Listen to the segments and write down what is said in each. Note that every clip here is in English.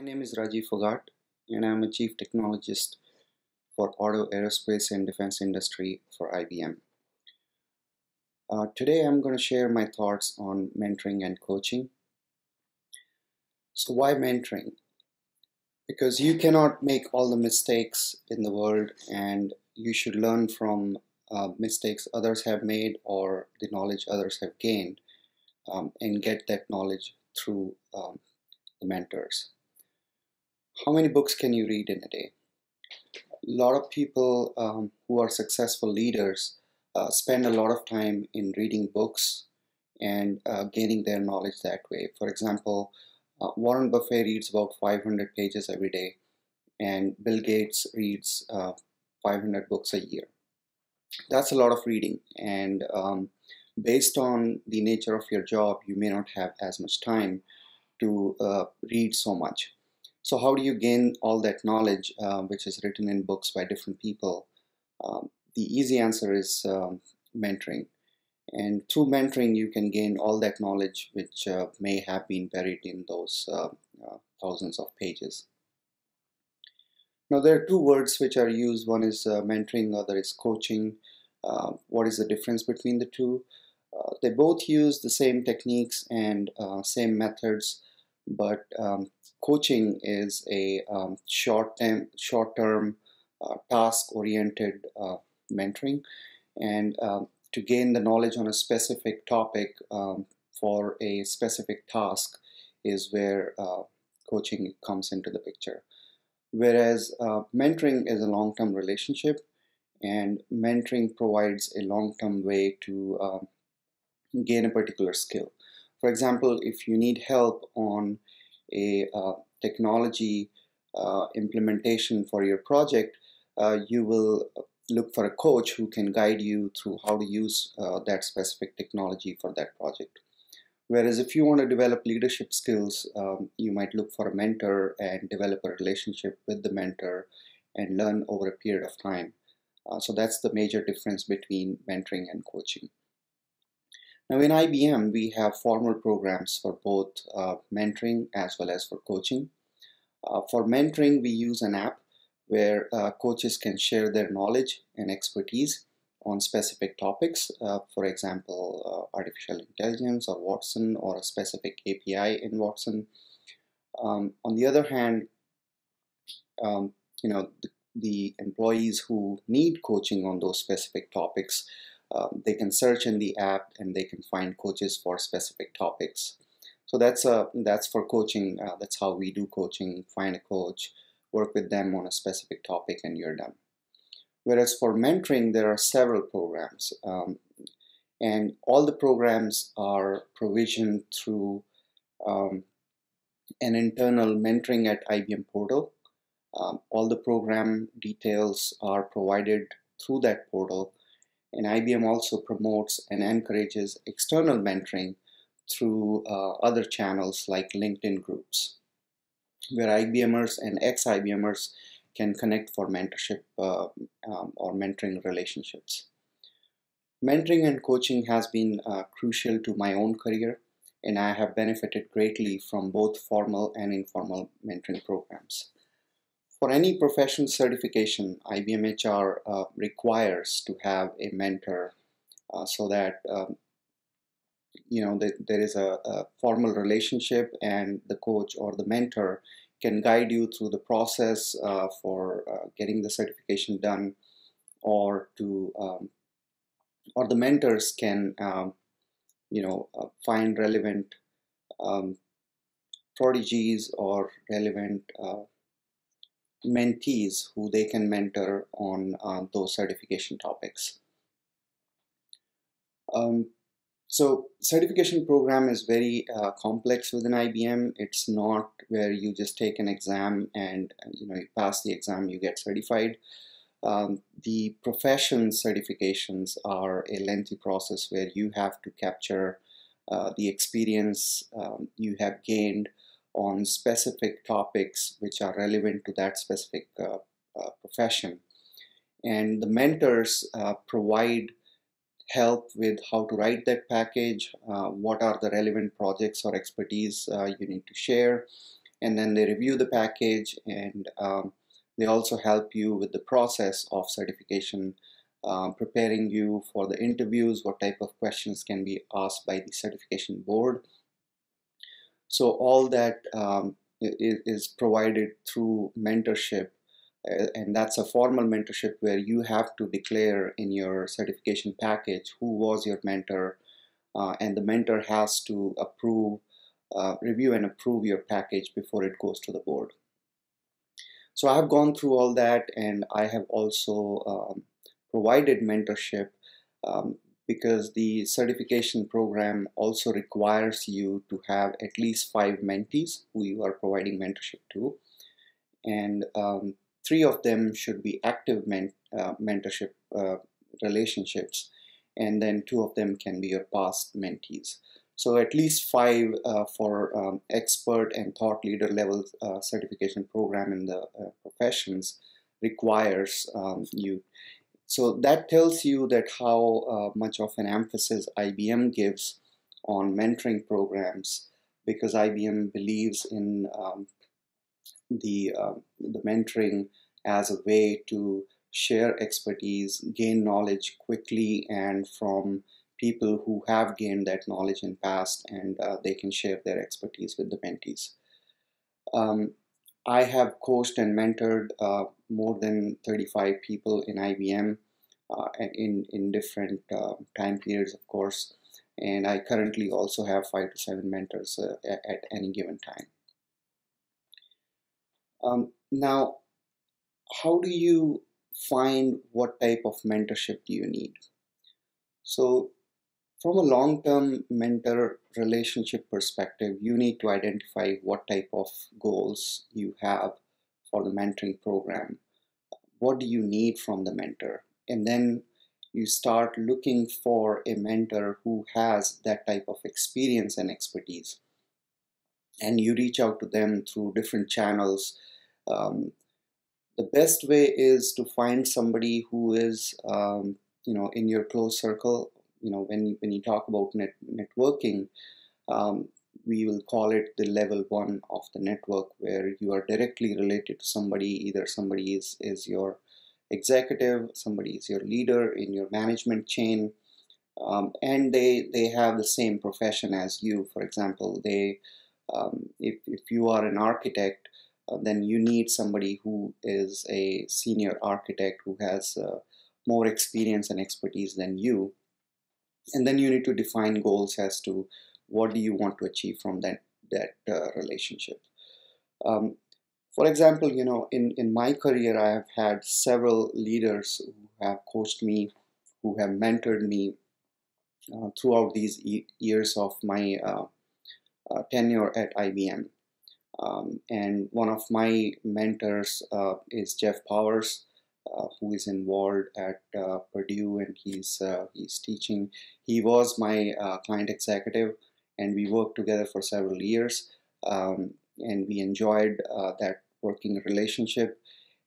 My name is Rajiv Fogat, and I'm a Chief Technologist for Auto, Aerospace, and Defense Industry for IBM. Today, I'm going to share my thoughts on mentoring and coaching. So, why mentoring? Because you cannot make all the mistakes in the world, and you should learn from mistakes others have made or the knowledge others have gained, and get that knowledge through the mentors. How many books can you read in a day? A lot of people who are successful leaders spend a lot of time in reading books and gaining their knowledge that way. For example, Warren Buffett reads about 500 pages every day, and Bill Gates reads 500 books a year. That's a lot of reading, and based on the nature of your job, you may not have as much time to read so much. So how do you gain all that knowledge which is written in books by different people? The easy answer is mentoring. And through mentoring, you can gain all that knowledge which may have been buried in those thousands of pages. Now, there are two words which are used. One is mentoring, other is coaching. What is the difference between the two? They both use the same techniques and same methods, but coaching is a short-term, task-oriented mentoring, and to gain the knowledge on a specific topic for a specific task is where coaching comes into the picture. Whereas mentoring is a long-term relationship, and mentoring provides a long-term way to gain a particular skill. For example, if you need help on a technology implementation for your project, you will look for a coach who can guide you through how to use that specific technology for that project. Whereas if you want to develop leadership skills, you might look for a mentor and develop a relationship with the mentor and learn over a period of time. So that's the major difference between mentoring and coaching. Now in IBM, we have formal programs for both mentoring as well as for coaching. For mentoring, we use an app where coaches can share their knowledge and expertise on specific topics, for example, artificial intelligence or Watson or a specific API in Watson. On the other hand, um, the employees who need coaching on those specific topics, they can search in the app and they can find coaches for specific topics. So that's for coaching. That's how we do coaching. Find a coach, work with them on a specific topic, and you're done. Whereas for mentoring, there are several programs, and all the programs are provisioned through um, an internal mentoring at IBM portal. All the program details are provided through that portal, and IBM also promotes and encourages external mentoring through other channels like LinkedIn groups, where IBMers and ex-IBMers can connect for mentorship or mentoring relationships. Mentoring and coaching has been crucial to my own career, and I have benefited greatly from both formal and informal mentoring programs. For any professional certification, IBM HR requires to have a mentor so that there is a formal relationship, and the coach or the mentor can guide you through the process for getting the certification done, or the mentors can find relevant um, prodigies or relevant mentees who they can mentor on those certification topics. So certification program is very complex within IBM. It's not where you just take an exam and you pass the exam, you get certified. The profession certifications are a lengthy process where you have to capture the experience you have gained on specific topics which are relevant to that specific profession. And the mentors provide help with how to write that package, what are the relevant projects or expertise you need to share, and then they review the package, and they also help you with the process of certification, preparing you for the interviews, what type of questions can be asked by the certification board. So all that is provided through mentorship, and that's a formal mentorship where you have to declare in your certification package who was your mentor, and the mentor has to review and approve your package before it goes to the board. So I have gone through all that, and I have also provided mentorship, um, because the certification program also requires you to have at least 5 mentees who you are providing mentorship to, and 3 of them should be active mentorship relationships, and then 2 of them can be your past mentees. So at least 5 for expert and thought leader level certification program in the professions requires you. So that tells you that how much of an emphasis IBM gives on mentoring programs, because IBM believes in the mentoring as a way to share expertise, gain knowledge quickly, and from people who have gained that knowledge in past, and they can share their expertise with the mentees. Um, I have coached and mentored more than 35 people in IBM in different time periods, of course, and I currently also have 5 to 7 mentors at any given time. Now, how do you find what type of mentorship do you need? So, from a long-term mentor relationship perspective, you need to identify what type of goals you have for the mentoring program. What do you need from the mentor? And then you start looking for a mentor who has that type of experience and expertise. And you reach out to them through different channels. The best way is to find somebody who is, in your close circle. When you talk about networking, um, we will call it the level 1 of the network, where you are directly related to somebody. Either somebody is your executive, somebody is your leader in your management chain, and they have the same profession as you. For example, if you are an architect, then you need somebody who is a senior architect who has more experience and expertise than you. And then you need to define goals as to what do you want to achieve from that relationship. Um, for example, in my career, I have had several leaders who have coached me, who have mentored me throughout these years of my tenure at IBM. And one of my mentors is Jeff Powers, who is involved at Purdue, and he's teaching. He was my client executive, and we worked together for several years, and we enjoyed that working relationship.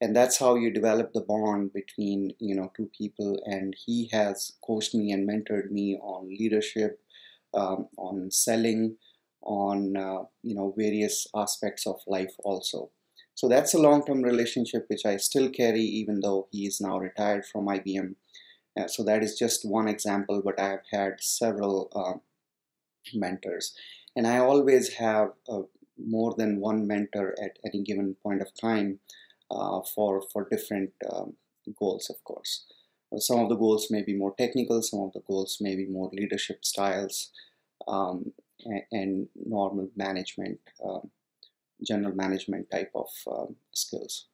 And that's how you develop the bond between 2 people. And he has coached me and mentored me on leadership, on selling, on various aspects of life also. So that's a long-term relationship which I still carry, even though he is now retired from IBM. So that is just one example, but I have had several mentors, and I always have more than one mentor at any given point of time, for different goals, of course. Some of the goals may be more technical, some of the goals may be more leadership styles, um, and normal management, general management type of skills.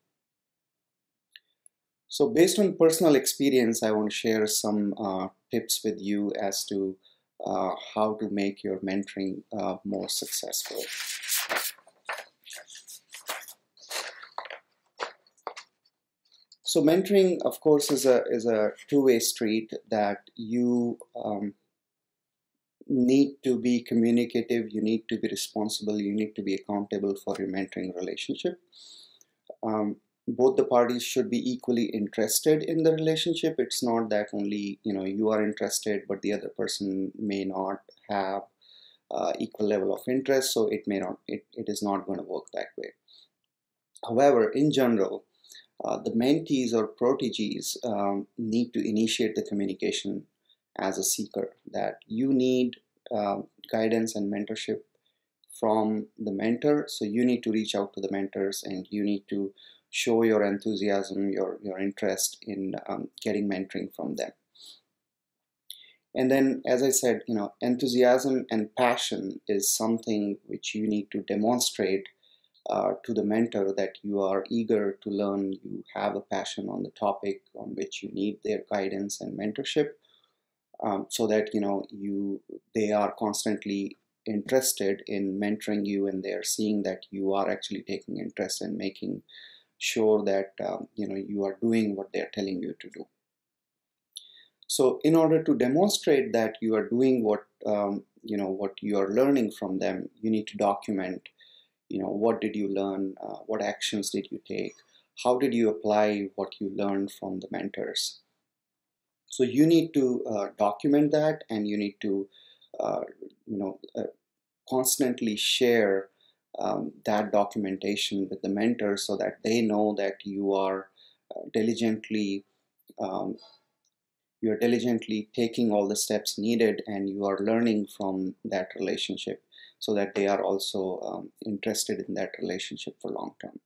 So based on personal experience, I want to share some tips with you as to how to make your mentoring more successful. So mentoring, of course, is a two-way street, that you need to be communicative, you need to be responsible, you need to be accountable for your mentoring relationship. Both the parties should be equally interested in the relationship. It's not that only you are interested, but the other person may not have equal level of interest, so it is not going to work that way. However, in general, the mentees or proteges need to initiate the communication as a seeker, that you need guidance and mentorship from the mentor. So you need to reach out to the mentors and you need to show your enthusiasm, your interest in getting mentoring from them. And then, as I said, enthusiasm and passion is something which you need to demonstrate to the mentor, that you are eager to learn, you have a passion on the topic on which you need their guidance and mentorship, so that they are constantly interested in mentoring you, and they are seeing that you are actually taking interest and making sure that you are doing what they are telling you to do. So in order to demonstrate that you are doing what you are learning from them, you need to document what did you learn, what actions did you take, how did you apply what you learned from the mentors. So you need to document that, and you need to uh, you know uh, constantly share that documentation with the mentors, so that they know that you are diligently um, taking all the steps needed, and you are learning from that relationship, so that they are also interested in that relationship for long term.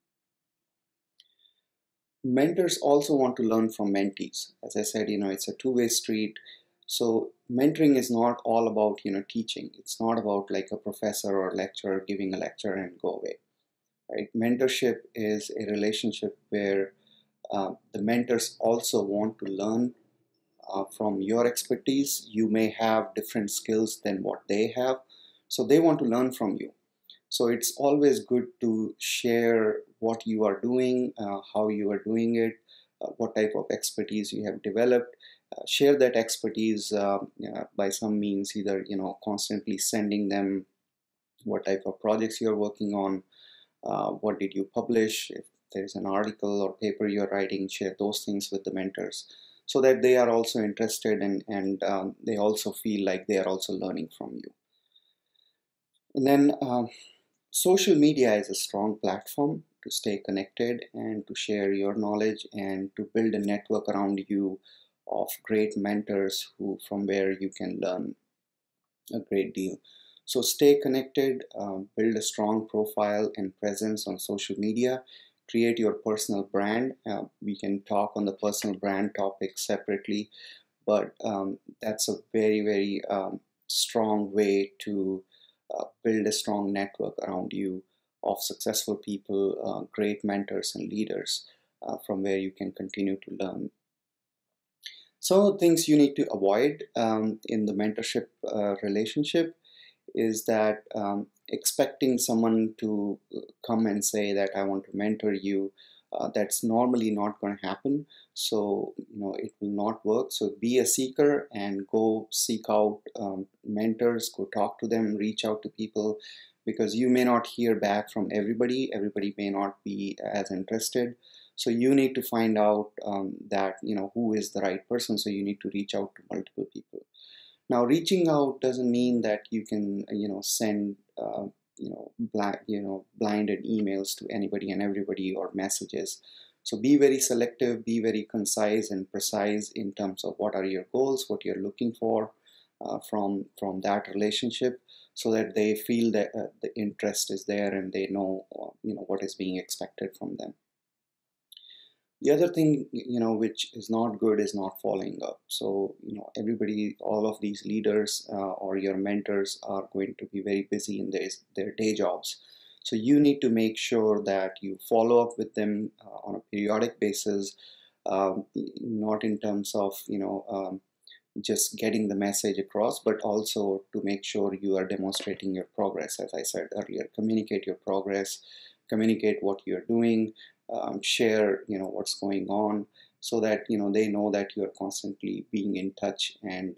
Mentors also want to learn from mentees. As I said, it's a two-way street. So mentoring is not all about teaching. It's not about like a professor or lecturer giving a lecture and go away, right? Mentorship is a relationship where the mentors also want to learn from your expertise. You may have different skills than what they have, so they want to learn from you. So it's always good to share what you are doing, how you are doing it, what type of expertise you have developed. Share that expertise by some means, either constantly sending them what type of projects you're working on, what did you publish, if there's an article or paper you're writing, share those things with the mentors, so that they are also interested, and they also feel like they are also learning from you. And then social media is a strong platform to stay connected and to share your knowledge and to build a network around you of great mentors from where you can learn a great deal. So stay connected, build a strong profile and presence on social media, create your personal brand. We can talk on the personal brand topic separately, but that's a very, very strong way to build a strong network around you of successful people, great mentors and leaders from where you can continue to learn. So things you need to avoid in the mentorship relationship is that expecting someone to come and say that I want to mentor you, that's normally not going to happen. So it will not work. So be a seeker and go seek out mentors, go talk to them, reach out to people, because you may not hear back from everybody may not be as interested. So you need to find out that who is the right person. So you need to reach out to multiple people. Now, reaching out doesn't mean that you can, send, blinded emails to anybody and everybody, or messages. So be very selective, be very concise and precise in terms of what are your goals, what you're looking for from that relationship, so that they feel that the interest is there and they know, what is being expected from them. The other thing, which is not good, is not following up. So, everybody, all of these leaders or your mentors are going to be very busy in their day jobs. So you need to make sure that you follow up with them on a periodic basis, not in terms of, just getting the message across, but also to make sure you are demonstrating your progress. As I said earlier, communicate your progress, communicate what you're doing, share what's going on, so that they know that you're constantly being in touch, and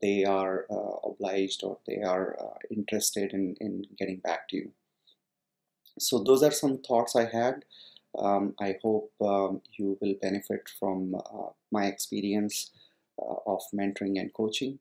they are obliged, or they are interested in getting back to you. So those are some thoughts I had. I hope you will benefit from my experience of mentoring and coaching.